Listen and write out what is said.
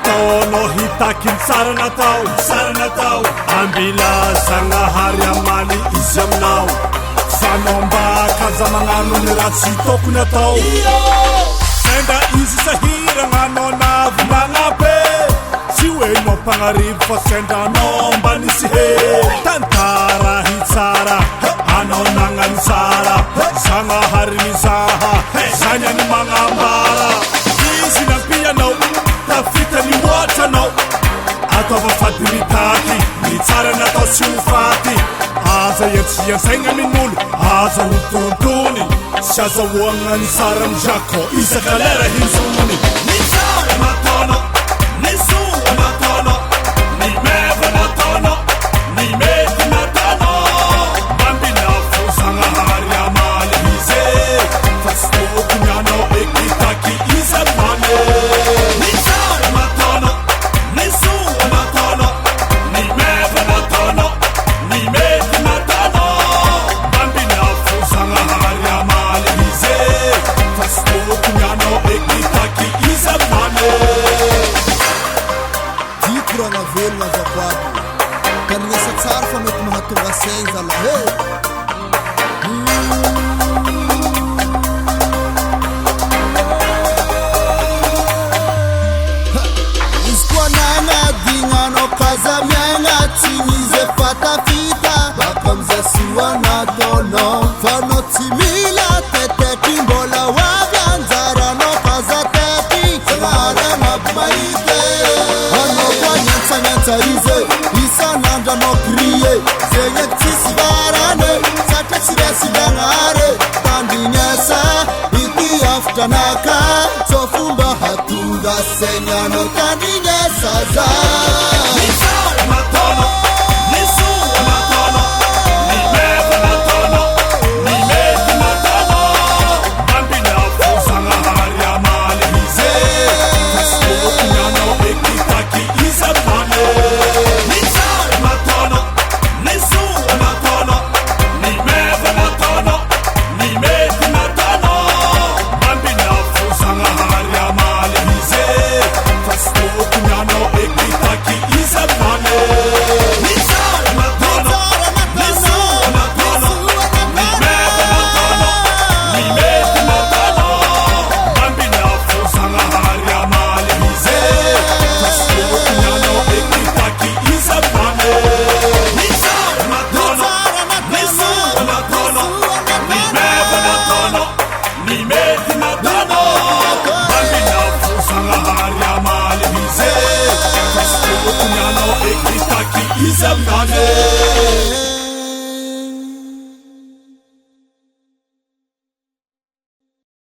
ataonao hitaky ny tsara natao ambila Zagnahary amaly izy aminao fanao mba kaza magnano ny raha tsy tokony atao sendra izy sahirananao navolagnabe tsy hoenao mpagnarivo fa sendranao mba nisy he tantara hitsara anao nagnano tsara Zagnahary mizaha zany any magnambara izy nampianao tafita ny hoatranao ataova fady mitaky ny tsara natao tsy ho faty aza iantsiansaigna amin'olo aza ho tontony sy azahoagna ny tsara ny Jako isaka lera hinzony ny tsara nataonao ny soa nataonao ny meva nataonao ny mety nataonao mambila fo Zagnahary amaly izy fa tsy tokony anao ekitaky izamane ny tsara nataonao ny soa nataonao ny meva nataonao ny mety nataonao mambila fo Zagnahary amaly izy fa tsy tokony anao ekitaky izamane Kurana velona azafady kaniasa tsara fa mety mahatonga saigny zalahy izy koa nagnadignanao kaza miaigna tsy mizy efa tafita baka amizay soa nataonao fa anao tsy mila teteky mbola hoavy anjaranao kaza tety Zagnahary agnaby mahity ize isan'andranao crie zegny eky tsisy varane satria tsy resy Zagnahary tandrignesa ity afitranaka tsao fomba hatonga saigny anao tandrignesa za